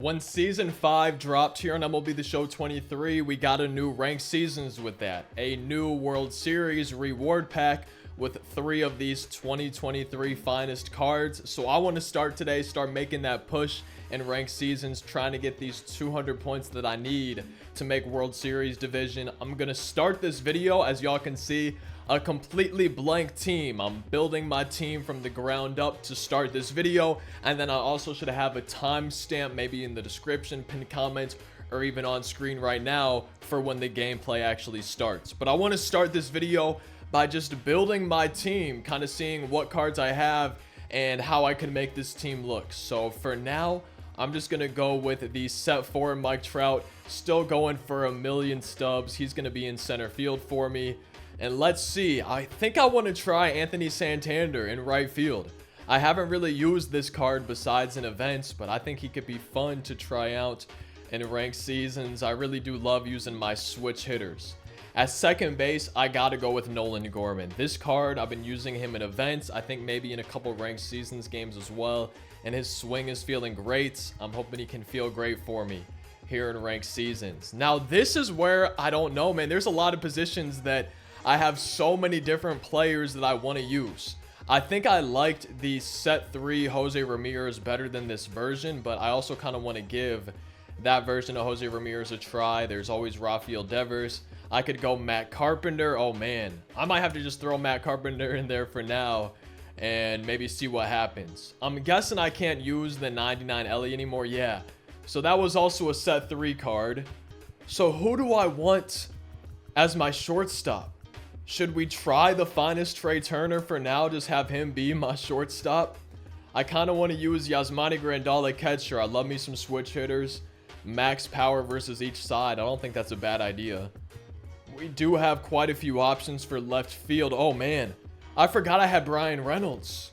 When Season 5 dropped here on MLB The Show 23, we got a new ranked seasons with that. A new World Series reward pack with 3 of these 2023 finest cards. So I want to start making that push in ranked seasons, trying to get these 200 points that I need to make World Series division. I'm going to start this video, as y'all can see, a completely blank team. I'm building my team from the ground up to start this video, and then I also should have a timestamp maybe in the description, pinned comment, or even on screen right now for when the gameplay actually starts. But I want to start this video by just building my team, kind of seeing what cards I have and how I can make this team look. So for now, I'm just going to go with the set 4 Mike Trout, still going for 1,000,000 stubs. He's going to be in center field for me. And let's see, I think I want to try Anthony Santander in right field. I haven't really used this card besides in events, but I think he could be fun to try out in ranked seasons. I really do love using my switch hitters. At second base, I got to go with Nolan Gorman. This card, I've been using him in events. I think maybe in a couple ranked seasons games as well. And his swing is feeling great. I'm hoping he can feel great for me here in ranked seasons. Now, this is where I don't know, man. There's a lot of positions that I have so many different players that I want to use. I think I liked the set 3 Jose Ramirez better than this version, but I also kind of want to give that version of Jose Ramirez a try. There's always Rafael Devers. I could go Matt Carpenter. Oh man, I might have to just throw Matt Carpenter in there for now and maybe see what happens. I'm guessing I can't use the 99 Ellie anymore. Yeah, so that was also a set 3 card. So who do I want as my shortstop? Should we try the finest Trey Turner for now? Just have him be my shortstop. I kind of want to use Yasmani Grandal at catcher. I love me some switch hitters. Max power versus each side. I don't think that's a bad idea. We do have quite a few options for left field. Oh man, I forgot I had Brian Reynolds.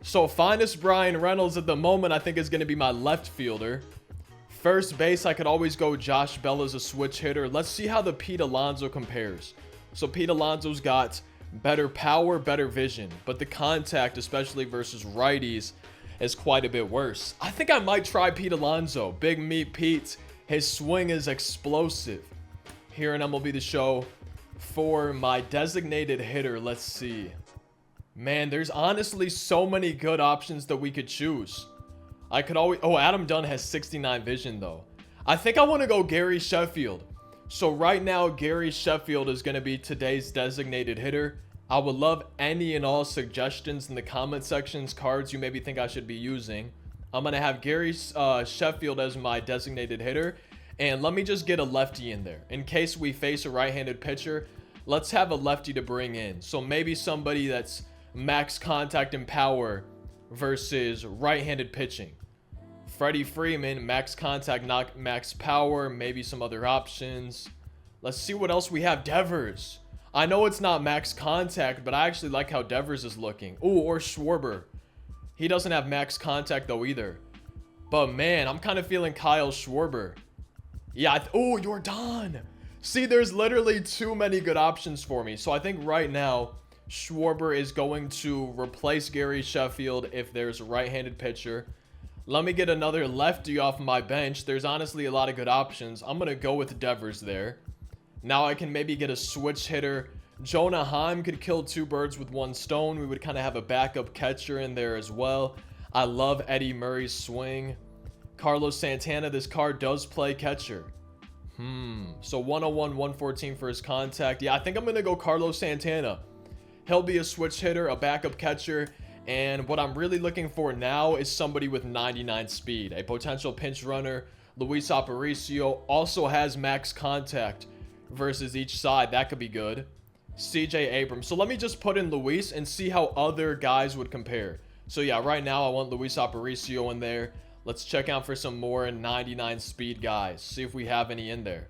So finest Brian Reynolds at the moment I think is going to be my left fielder. First base, I could always go Josh Bell as a switch hitter. Let's see how the Pete Alonso compares. So Pete Alonso's got better power, better vision, but the contact, especially versus righties, is quite a bit worse. I think I might try Pete Alonso. Big meat Pete. His swing is explosive. Here in MLB The Show, for my designated hitter, let's see. Man, there's honestly so many good options that we could choose. I could always... Oh, Adam Dunn has 69 vision, though. I think I want to go Gary Sheffield. So right now, Gary Sheffield is going to be today's designated hitter. I would love any and all suggestions in the comment sections, cards you maybe think I should be using. I'm going to have Gary Sheffield as my designated hitter. And let me just get a lefty in there. In case we face a right-handed pitcher, let's have a lefty to bring in. So maybe somebody that's max contact and power versus right-handed pitching. Freddie Freeman, max contact, not max power, maybe some other options. Let's see what else we have. Devers. I know it's not max contact, but I actually like how Devers is looking. Ooh, or Schwarber. He doesn't have max contact though either. But man, I'm kind of feeling Kyle Schwarber. Yeah, oh, Jordan. See, there's literally too many good options for me. So I think right now, Schwarber is going to replace Gary Sheffield if there's a right-handed pitcher. Let me get another lefty off my bench. There's honestly a lot of good options. I'm going to go with Devers there. Now I can maybe get a switch hitter. Jonah Heim could kill 2 birds with 1 stone. We would kind of have a backup catcher in there as well. I love Eddie Murray's swing. Carlos Santana, this card does play catcher. So 101, 114 for his contact. Yeah, I think I'm going to go Carlos Santana. He'll be a switch hitter, a backup catcher. And what I'm really looking for now is somebody with 99 speed. A potential pinch runner. Luis Aparicio also has max contact versus each side. That could be good. CJ Abrams. So let me just put in Luis and see how other guys would compare. So yeah, right now I want Luis Aparicio in there. Let's check out for some more 99 speed guys. See if we have any in there.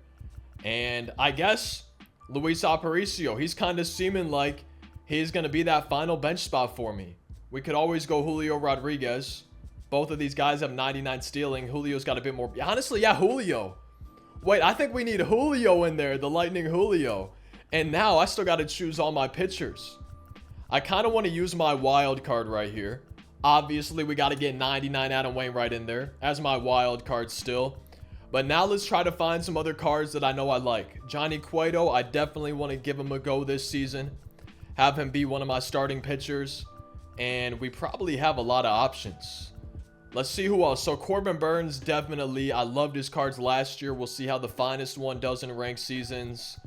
And I guess Luis Aparicio, he's kind of seeming like he's going to be that final bench spot for me. We could always go Julio Rodriguez. Both of these guys have 99 stealing. Julio's got a bit more. Honestly, yeah, Julio. Wait, I think we need Julio in there. The Lightning Julio. And now I still got to choose all my pitchers. I kind of want to use my wild card right here. Obviously, we got to get 99 Adam Wainwright in there as my wild card still. But now let's try to find some other cards that I know I like. Johnny Cueto, I definitely want to give him a go this season. Have him be one of my starting pitchers. And we probably have a lot of options. Let's see who else. So Corbin Burns, definitely. I loved his cards last year. We'll see how the finest one does in ranked seasons.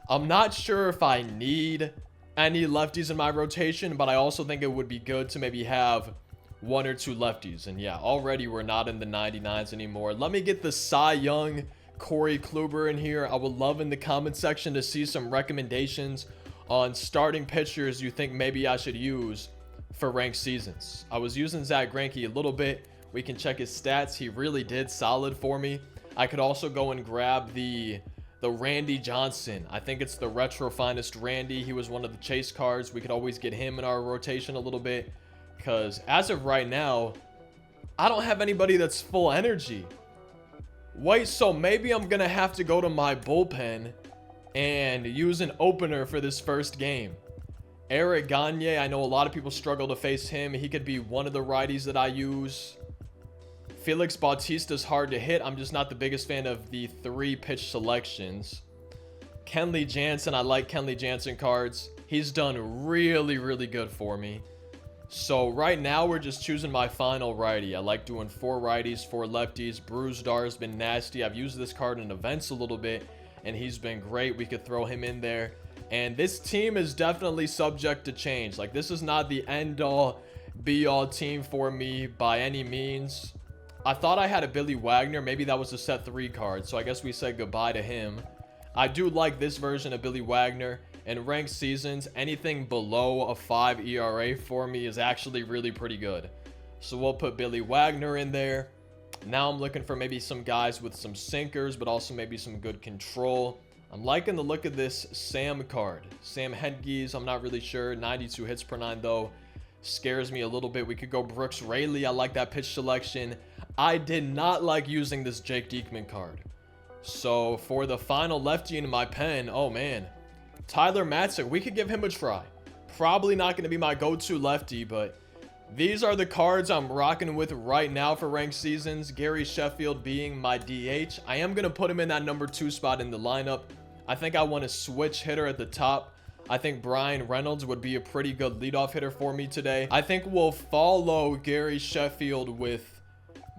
I'm not sure if I need any lefties in my rotation, but I also think it would be good to maybe have one or two lefties. And yeah, already we're not in the 99s anymore. Let me get the Cy Young Corey Kluber in here. I would love in the comment section to see some recommendations on starting pitchers you think maybe I should use for ranked seasons. I was using Zach Greinke a little bit. We can check his stats. He really did solid for me. I could also go and grab the Randy Johnson. I think it's the retro finest Randy. He was one of the chase cards. We could always get him in our rotation a little bit, because as of right now, I don't have anybody that's full energy. Wait, so maybe I'm gonna have to go to my bullpen and use an opener for this first game. Eric Gagne, I know a lot of people struggle to face him. He could be one of the righties that I use. Felix Bautista's hard to hit. I'm just not the biggest fan of the 3 pitch selections. Kenley Jansen, I like Kenley Jansen cards. He's done really, really good for me. So right now we're just choosing my final righty. I like doing 4 righties, 4 lefties. Brusdar's been nasty. I've used this card in events a little bit, and he's been great. We could throw him in there. And this team is definitely subject to change. Like, this is not the end-all, be-all team for me by any means. I thought I had a Billy Wagner. Maybe that was a set 3 card, so I guess we said goodbye to him. I do like this version of Billy Wagner. In ranked seasons, anything below a 5 ERA for me is actually really pretty good. So we'll put Billy Wagner in there. Now I'm looking for maybe some guys with some sinkers, but also maybe some good control. I'm liking the look of this Sam card. Sam Hentges, I'm not really sure. 92 hits per 9 though. Scares me a little bit. We could go Brooks Raley. I like that pitch selection. I did not like using this Jake Diekman card. So for the final lefty in my pen, oh man, Tyler Matzik, we could give him a try. Probably not going to be my go-to lefty, but these are the cards I'm rocking with right now for ranked seasons. Gary Sheffield being my DH. I am going to put him in that number 2 spot in the lineup. I think I want a switch hitter at the top. I think Brian Reynolds would be a pretty good leadoff hitter for me today. I think we'll follow Gary Sheffield with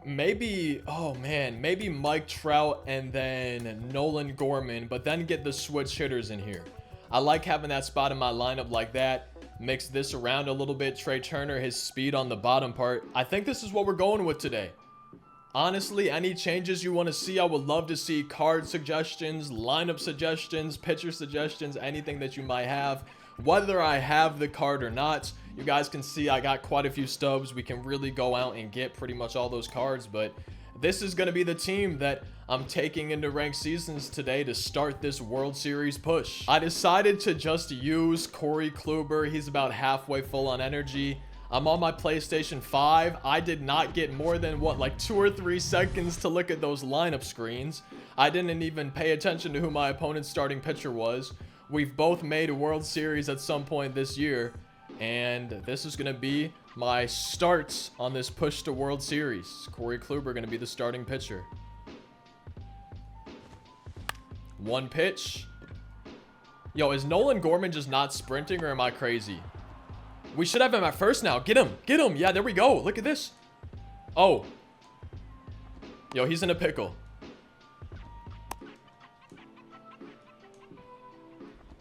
maybe, oh man, maybe Mike Trout and then Nolan Gorman, but then get the switch hitters in here. I like having that spot in my lineup like that. Mix this around a little bit. Trey Turner, his speed on the bottom part. I think this is what we're going with today. Honestly, any changes you want to see, I would love to see card suggestions, lineup suggestions, pitcher suggestions, anything that you might have. Whether I have the card or not, you guys can see I got quite a few stubs. We can really go out and get pretty much all those cards, but this is going to be the team that I'm taking into ranked seasons today to start this World Series push. I decided to just use Corey Kluber. He's about halfway full on energy. I'm on my PlayStation 5. I did not get more than, what, like 2 or 3 seconds to look at those lineup screens. I didn't even pay attention to who my opponent's starting pitcher was. We've both made a World Series at some point this year, and this is going to be my starts on this push to World Series. Corey Kluber going to be the starting pitcher. 1 pitch. Yo, is Nolan Gorman just not sprinting, or am I crazy? We should have him at first now. Get him. Get him. Yeah, there we go. Look at this. Oh. Yo, he's in a pickle.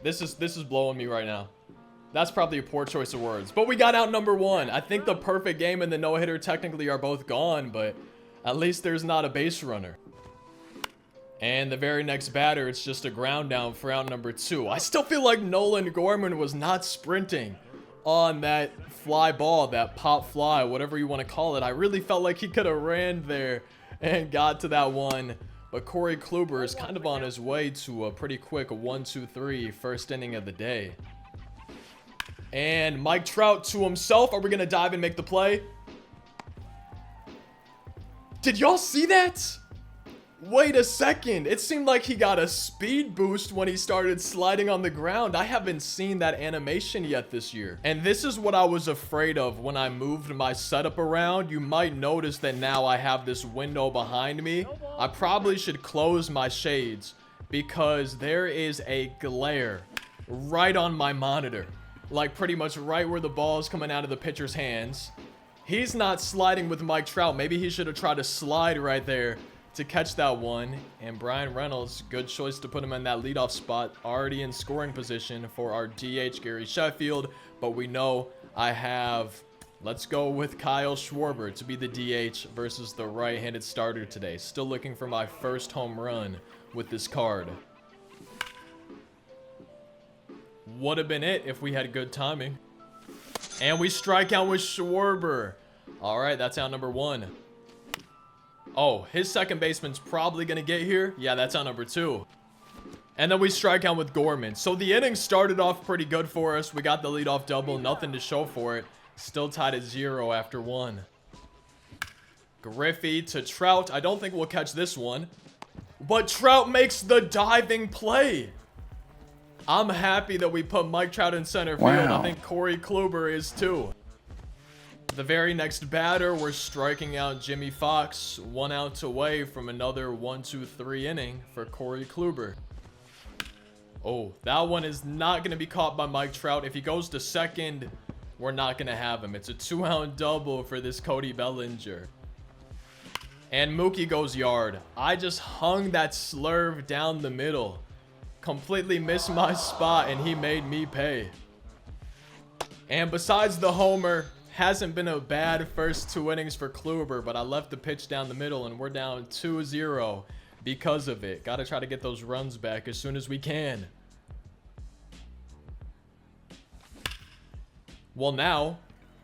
This is blowing me right now. That's probably a poor choice of words. But we got out number 1. I think the perfect game and the no-hitter technically are both gone, but at least there's not a base runner. And the very next batter, it's just a ground down for out number 2. I still feel like Nolan Gorman was not sprinting on that fly ball, that pop fly, whatever you want to call it. I really felt like he could have ran there and got to that one. But Corey Kluber is kind of on his way to a pretty quick 1-2-3 first inning of the day. And Mike Trout to himself. Are we going to dive and make the play? Did y'all see that? Wait a second. It seemed like he got a speed boost when he started sliding on the ground. I haven't seen that animation yet this year. And this is what I was afraid of when I moved my setup around. You might notice that now I have this window behind me. I probably should close my shades because there is a glare right on my monitor. Like pretty much right where the ball is coming out of the pitcher's hands. He's not sliding with Mike Trout. Maybe he should have tried to slide right there to catch that one. And Brian Reynolds, good choice to put him in that leadoff spot, already in scoring position for our DH Gary Sheffield. But we know I have, let's go with Kyle Schwarber to be the DH versus the right-handed starter today. Still looking for my first home run with this card. Would have been it if we had good timing. And we strike out with Schwarber. All right, that's out number 1. Oh, his second baseman's probably going to get here. Yeah, that's out number 2. And then we strike out with Gorman. So the inning started off pretty good for us. We got the leadoff double, nothing to show for it. Still tied at 0 after 1. Griffey to Trout. I don't think we'll catch this one. But Trout makes the diving play. I'm happy that we put Mike Trout in center field. Wow. I think Corey Kluber is too. The very next batter, we're striking out Jimmy Fox. 1 out away from another 1-2-3 inning for Corey Kluber. Oh, that one is not going to be caught by Mike Trout. If he goes to second, we're not going to have him. It's a 2-out double for this Cody Bellinger. And Mookie goes yard. I just hung that slurve down the middle. Completely missed my spot, and he made me pay. And besides the homer, hasn't been a bad first 2 innings for Kluber, but I left the pitch down the middle, and we're down 2-0 because of it. Got to try to get those runs back as soon as we can. Well, now,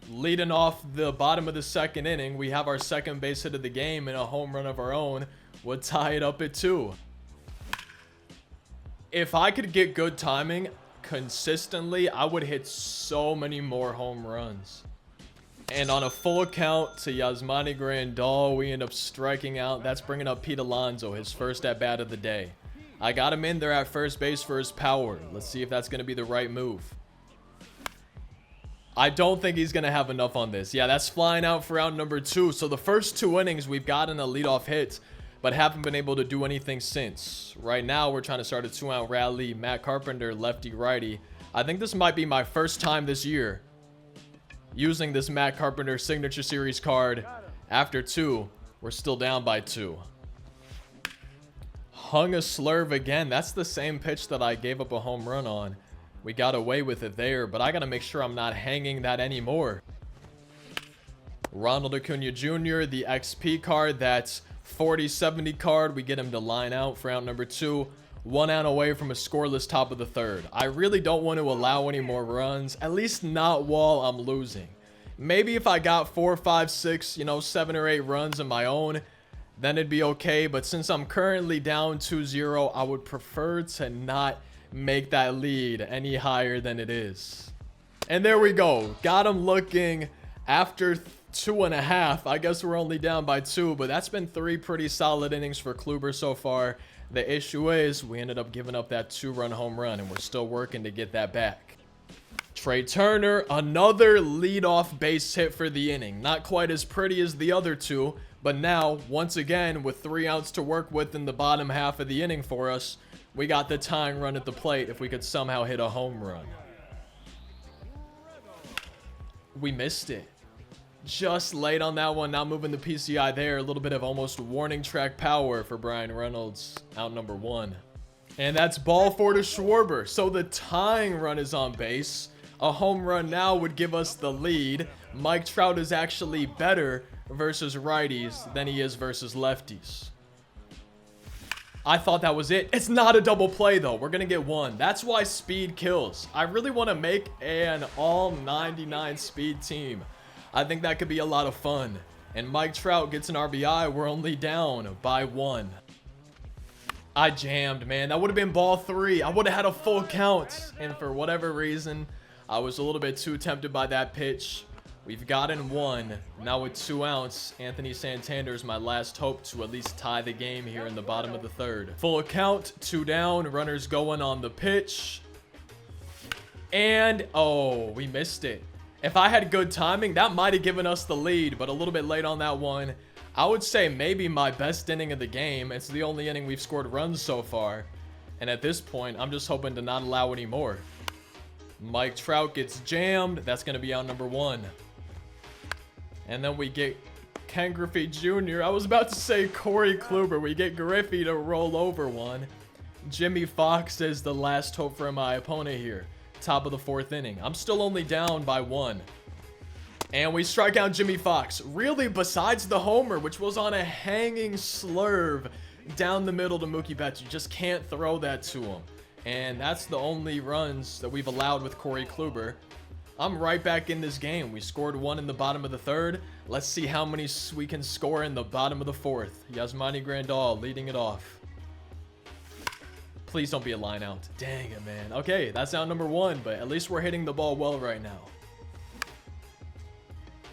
leading off the bottom of the second inning, we have our second base hit of the game and a home run of our own would tie it up at 2. If I could get good timing consistently, I would hit so many more home runs. And on a full count to Yasmani Grandal, we end up striking out. That's bringing up Pete Alonso, his first at-bat of the day. I got him in there at first base for his power. Let's see if that's going to be the right move. I don't think he's going to have enough on this. Yeah, that's flying out for out number 2. So the first 2 innings, we've gotten a leadoff hit, but haven't been able to do anything since. Right now, we're trying to start a 2-out rally. Matt Carpenter, lefty-righty. I think this might be my first time this year using this Matt Carpenter Signature Series card. After 2, we're still down by 2. Hung a slurve again. That's the same pitch that I gave up a home run on. We got away with it there, but I got to make sure I'm not hanging that anymore. Ronald Acuna Jr., the XP card, that's 40-70 card. We get him to line out for out number 2. 1 out away from a scoreless top of the 3rd. I really don't want to allow any more runs, at least not while I'm losing. Maybe if I got 4, 5, 6, 7 or 8 runs of my own, then it'd be okay. But since I'm currently down 2-0, I would prefer to not make that lead any higher than it is. And there we go. Got him looking after 2.5. I guess we're only down by 2, but that's been 3 pretty solid innings for Kluber so far. The issue is we ended up giving up that 2-run home run, and we're still working to get that back. Trey Turner, another leadoff base hit for the inning. Not quite as pretty as the other 2, but now, once again, with 3 outs to work with in the bottom half of the inning for us, we got the tying run at the plate if we could somehow hit a home run. We missed it. Just late on that one. Now moving the PCI there. A little bit of almost warning track power for Brian Reynolds. Out number 1. And that's ball 4 to Schwarber. So the tying run is on base. A home run now would give us the lead. Mike Trout is actually better versus righties than he is versus lefties. I thought that was it. It's not a double play, though. We're going to get 1. That's why speed kills. I really want to make an all 99 speed team. I think that could be a lot of fun. And Mike Trout gets an RBI. We're only down by 1. I jammed, man. That would have been ball 3. I would have had a full count. And for whatever reason, I was a little bit too tempted by that pitch. We've gotten one. Now with 2 outs, Anthony Santander is my last hope to at least tie the game here in the bottom of the 3rd. Full count, 2 down, runners going on the pitch. And, oh, we missed it. If I had good timing, that might have given us the lead, but a little bit late on that one. I would say maybe my best inning of the game. It's the only inning we've scored runs so far. And at this point, I'm just hoping to not allow any more. Mike Trout gets jammed. That's going to be out number 1. And then we get Ken Griffey Jr. I was about to say Corey Kluber. We get Griffey to roll over one. Jimmy Fox is the last hope for my opponent here. Top of the 4th inning. I'm still only down by 1. And we strike out Jimmy Fox. Really, besides the homer, which was on a hanging slurve down the middle to Mookie Betts. You just can't throw that to him. And that's the only runs that we've allowed with Corey Kluber. I'm right back in this game. We scored 1 in the bottom of the 3rd. Let's see how many we can score in the bottom of the 4th. Yasmani Grandal leading it off. Please don't be a line out. Dang it, man. Okay, that's out number 1, but at least we're hitting the ball well right now.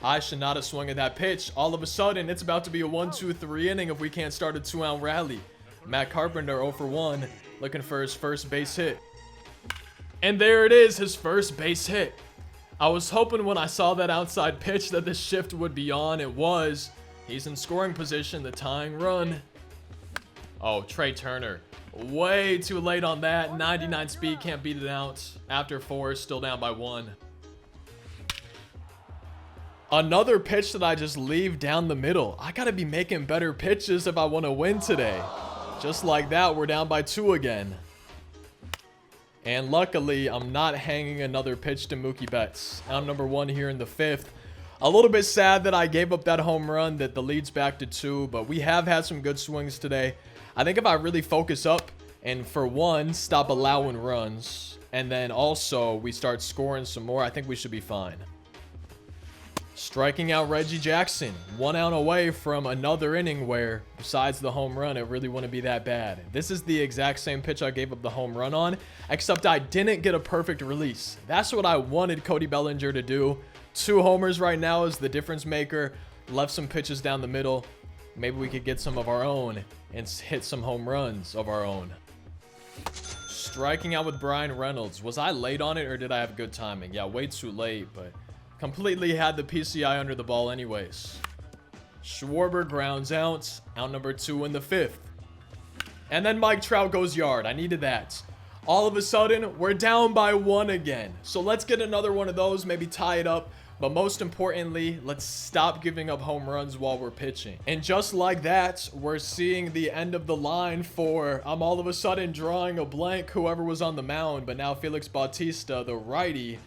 I should not have swung at that pitch. All of a sudden, it's about to be a 1-2-3 inning if we can't start a 2-out rally. Matt Carpenter 0 for 1, looking for his first base hit. And there it is, his first base hit. I was hoping when I saw that outside pitch that the shift would be on. It was. He's in scoring position, the tying run. Oh, Trey Turner. Way too late on that. 99 speed, can't beat it out. After 4, still down by 1. Another pitch that I just leave down the middle. I gotta be making better pitches if I want to win today. Just like that, we're down by 2 again. And luckily, I'm not hanging another pitch to Mookie Betts. Out number 1 here in the 5th. A little bit sad that I gave up that home run, that the lead's back to 2, but we have had some good swings today. I think if I really focus up and, for one, stop allowing runs, and then also we start scoring some more, I think we should be fine. Striking out Reggie Jackson. 1 out away from another inning where, besides the home run, it really wouldn't be that bad. This is the exact same pitch I gave up the home run on, except I didn't get a perfect release. That's what I wanted Cody Bellinger to do. 2 homers right now is the difference maker. Left some pitches down the middle. Maybe we could get some of our own and hit some home runs of our own. Striking out with Brian Reynolds. Was I late on it or did I have good timing? Yeah, way too late, but completely had the PCI under the ball anyways. Schwarber grounds out. Out number 2 in the 5th. And then Mike Trout goes yard. I needed that. All of a sudden, we're down by 1 again. So let's get another one of those, maybe tie it up. But most importantly, let's stop giving up home runs while we're pitching. And just like that, we're seeing the end of the line for, I'm all of a sudden drawing a blank, whoever was on the mound. But now Felix Bautista, the righty,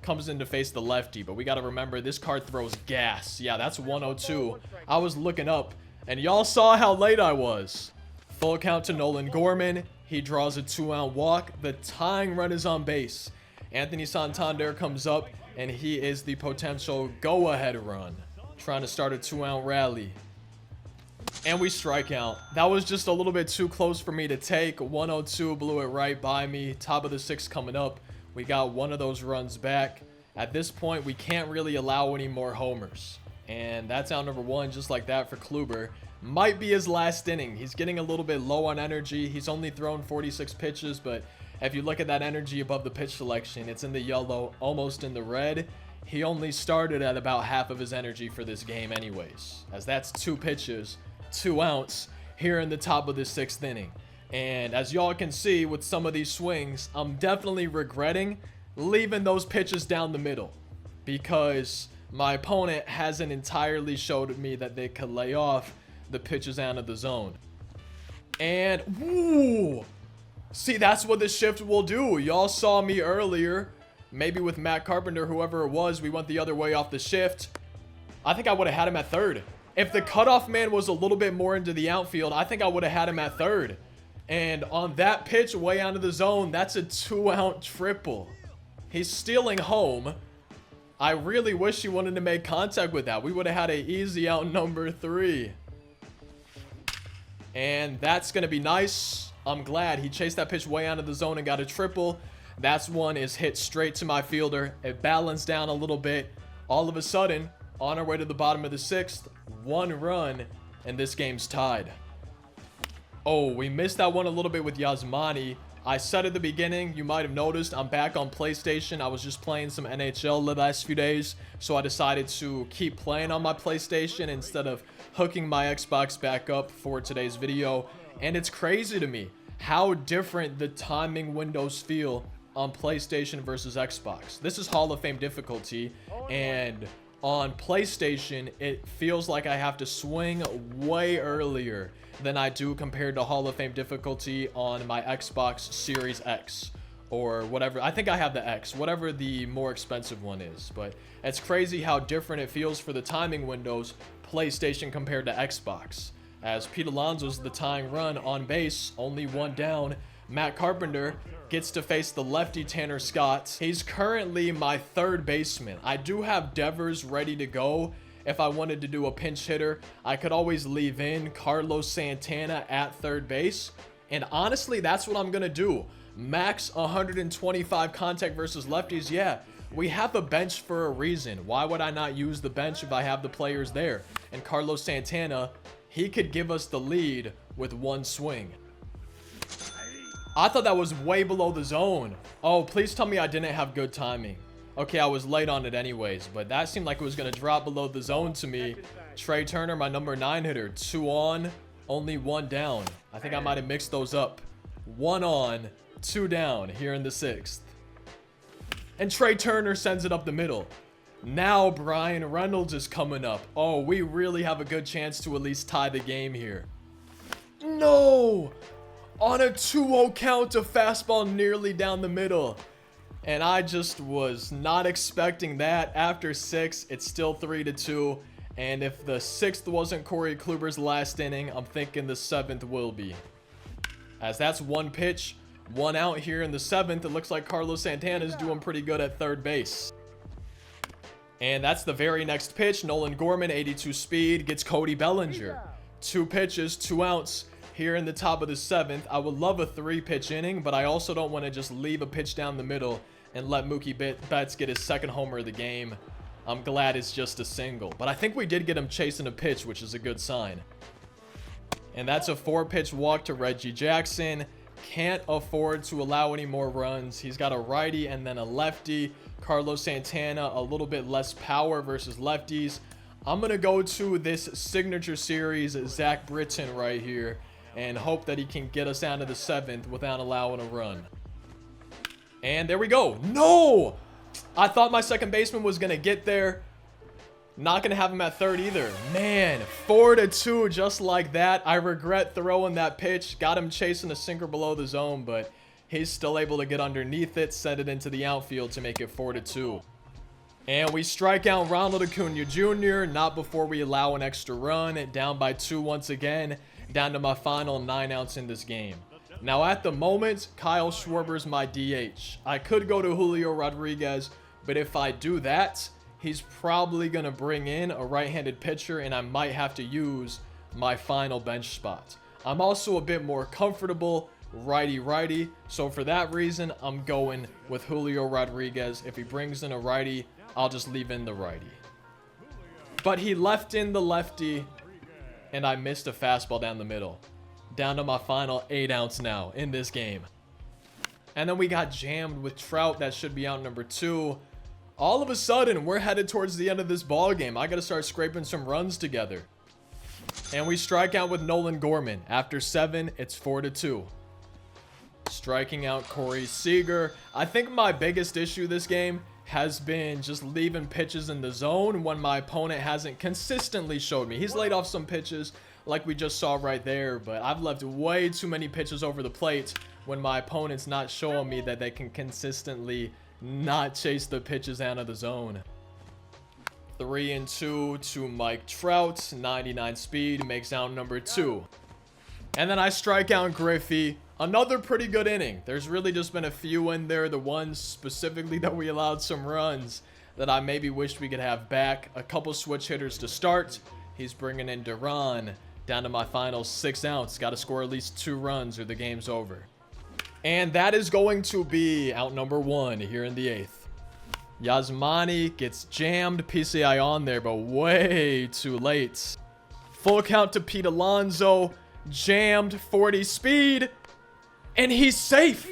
comes in to face the lefty. But we got to remember, this card throws gas. Yeah, that's 102. I was looking up, and y'all saw how late I was. Full count to Nolan Gorman. He draws a 2-out walk. The tying run is on base. Anthony Santander comes up, and he is the potential go-ahead run. Trying to start a 2-out rally. And we strike out. That was just a little bit too close for me to take. 102 blew it right by me. Top of the 6th coming up. We got one of those runs back. At this point, we can't really allow any more homers. And that's out number 1, just like that for Kluber. Might be his last inning. He's getting a little bit low on energy. He's only thrown 46 pitches, but if you look at that energy above the pitch selection, it's in the yellow, almost in the red. He only started at about half of his energy for this game anyways, as that's 2 pitches, 2 outs here in the top of the 6th inning. And as y'all can see with some of these swings, I'm definitely regretting leaving those pitches down the middle, because my opponent hasn't entirely showed me that they could lay off the pitches out of the zone. And woo! See, that's what the shift will do. Y'all saw me earlier, maybe with Matt Carpenter, whoever it was, we went the other way off the shift. I think I would have had him at 3rd. If the cutoff man was a little bit more into the outfield, I think I would have had him at 3rd. And on that pitch way out of the zone, that's a 2-out triple. He's stealing home. I really wish he wanted to make contact with that. We would have had an easy out number 3. And that's going to be nice. I'm glad he chased that pitch way out of the zone and got a triple. That's one is hit straight to my fielder. It balanced down a little bit. All of a sudden, on our way to the bottom of the 6th, 1 run, and this game's tied. Oh, we missed that one a little bit with Yasmani. I said at the beginning, you might have noticed, I'm back on PlayStation. I was just playing some NHL the last few days, so I decided to keep playing on my PlayStation instead of hooking my Xbox back up for today's video. And it's crazy to me how different the timing windows feel on PlayStation versus Xbox. This is Hall of Fame difficulty, and on PlayStation, it feels like I have to swing way earlier than I do compared to Hall of Fame difficulty on my Xbox Series X or whatever. I think I have the X, whatever the more expensive one is. But it's crazy how different it feels for the timing windows, PlayStation compared to Xbox. As Pete Alonso's the tying run on base, only 1 down. Matt Carpenter gets to face the lefty Tanner Scott. He's currently my 3rd baseman. I do have Devers ready to go. If I wanted to do a pinch hitter, I could always leave in Carlos Santana at 3rd base. And honestly, that's what I'm going to do. Max 125 contact versus lefties. Yeah, we have a bench for a reason. Why would I not use the bench if I have the players there? And Carlos Santana, he could give us the lead with 1 swing. I thought that was way below the zone. Oh, please tell me I didn't have good timing. Okay, I was late on it anyways, but that seemed like it was going to drop below the zone to me. Trey Turner, my number 9 hitter. 2 on, only 1 down. I think I might have mixed those up. 1 on, 2 down here in the 6th. And Trey Turner sends it up the middle. Now Brian Reynolds is coming up. Oh, we really have a good chance to at least tie the game here. No! On a 2-0 count, a fastball nearly down the middle. And I just was not expecting that. After 6, it's still 3-2. And if the 6th wasn't Corey Kluber's last inning, I'm thinking the 7th will be. As that's 1 pitch, 1 out here in the 7th. It looks like Carlos Santana is doing pretty good at 3rd base. And that's the very next pitch. Nolan Gorman, 82 speed, gets Cody Bellinger. 2 pitches, 2 outs. Here in the top of the 7th, I would love a 3-pitch inning, but I also don't want to just leave a pitch down the middle and let Mookie Betts get his 2nd homer of the game. I'm glad it's just a single, but I think we did get him chasing a pitch, which is a good sign. And that's a 4-pitch walk to Reggie Jackson. Can't afford to allow any more runs. He's got a righty and then a lefty. Carlos Santana, a little bit less power versus lefties. I'm going to go to this signature series, Zach Britton right here, and hope that he can get us down to the 7th without allowing a run. And there we go. No! I thought my 2nd baseman was going to get there. Not going to have him at 3rd either. Man, 4-2 just like that. I regret throwing that pitch. Got him chasing a sinker below the zone, but he's still able to get underneath it, send it into the outfield to make it 4-2. And we strike out Ronald Acuna Jr. not before we allow an extra run. Down by 2 once again. Down to my final 9 outs in this game. Now at the moment, Kyle Schwarber's my DH. I could go to Julio Rodriguez, but if I do that, he's probably going to bring in a right-handed pitcher, and I might have to use my final bench spot. I'm also a bit more comfortable righty-righty, so for that reason, I'm going with Julio Rodriguez. If he brings in a righty, I'll just leave in the righty. But he left in the lefty, and I missed a fastball down the middle. Down to my final 8 outs now in this game. And then we got jammed with Trout. That should be out number 2. All of a sudden, we're headed towards the end of this ball game. I got to start scraping some runs together. And we strike out with Nolan Gorman. After 7, it's 4-2. Striking out Corey Seager. I think my biggest issue this game has been just leaving pitches in the zone when my opponent hasn't consistently showed me. He's laid off some pitches like we just saw right there, but I've left way too many pitches over the plate when my opponent's not showing me that they can consistently not chase the pitches out of the zone. 3-2 to Mike Trout. 99 speed, makes out number 2. And then I strike out Griffey. Another pretty good inning. There's really just been a few in there. The ones specifically that we allowed some runs that I maybe wished we could have back. A couple switch hitters to start. He's bringing in Duran. Down to my final 6 outs. Got to score at least 2 runs or the game's over. And that is going to be out number 1 here in the 8th. Yasmani gets jammed. PCI on there, but way too late. Full count to Pete Alonso. Jammed. 40 speed. And he's safe.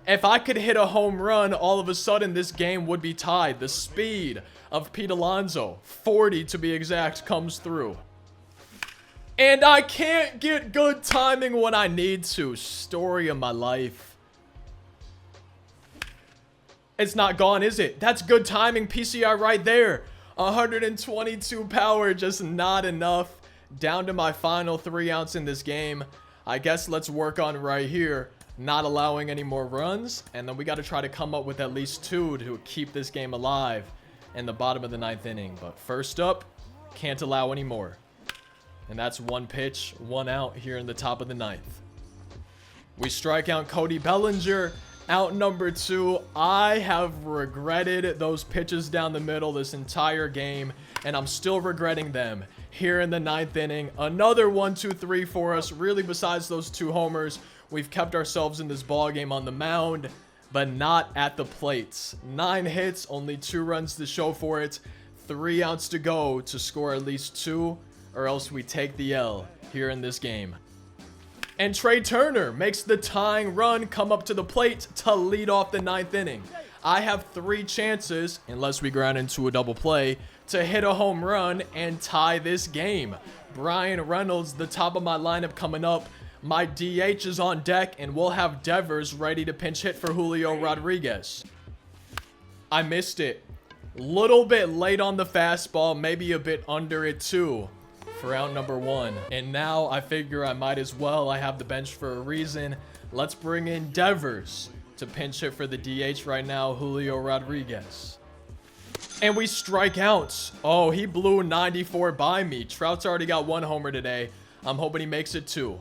If I could hit a home run, all of a sudden this game would be tied. The speed of Pete Alonso, 40 to be exact, comes through. And I can't get good timing when I need to. Story of my life. It's not gone, is it? That's good timing. PCI right there. 122 power, just not enough. Down to my final 3 ounce in this game. I guess let's work on right here. Not allowing any more runs. And then we got to try to come up with at least 2 to keep this game alive in the bottom of the 9th inning. But first up, can't allow any more. And that's 1 pitch, 1 out here in the top of the 9th. We strike out Cody Bellinger. Out number 2. I have regretted those pitches down the middle this entire game, and I'm still regretting them here in the 9th inning. Another 1-2-3 for us. Really, besides those 2 homers, we've kept ourselves in this ball game on the mound, but not at the plates. 9 hits, only 2 runs to show for it. 3 outs to go to score at least 2, or else we take the L here in this game. And Trey Turner makes the tying run come up to the plate to lead off the 9th inning. I have 3 chances, unless we ground into a double play, to hit a home run and tie this game. Brian Reynolds, the top of my lineup coming up. My DH is on deck, and we'll have Devers ready to pinch hit for Julio Rodriguez. I missed it. Little bit late on the fastball, maybe a bit under it too. For out number 1. And now I figure I might as well. I have the bench for a reason. Let's bring in Devers to pinch hit for the DH right now, Julio Rodriguez. And we strike out. Oh, he blew 94 by me. Trout's already got 1 homer today. I'm hoping he makes it 2.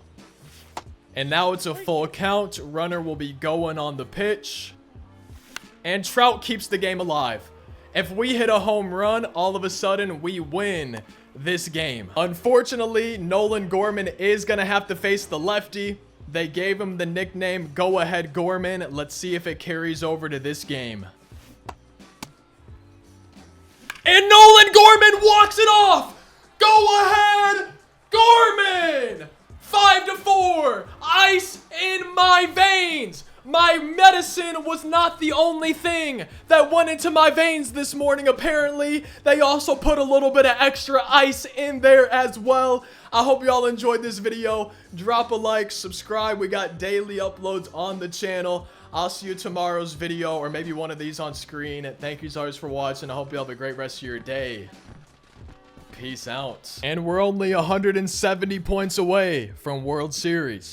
And now it's a full count. Runner will be going on the pitch. And Trout keeps the game alive. If we hit a home run, all of a sudden we win this game. Unfortunately, Nolan Gorman is gonna have to face the lefty. They gave him the nickname Go Ahead Gorman. Let's see if it carries over to this game. And Nolan Gorman walks it off. Go ahead Gorman. 5-4. Ice in my veins. My medicine was not the only thing that went into my veins this morning. Apparently, they also put a little bit of extra ice in there as well. I hope y'all enjoyed this video. Drop a like, subscribe. We got daily uploads on the channel. I'll see you tomorrow's video, or maybe one of these on screen. Thank you guys for watching. I hope you have a great rest of your day. Peace out. And we're only 170 points away from World Series.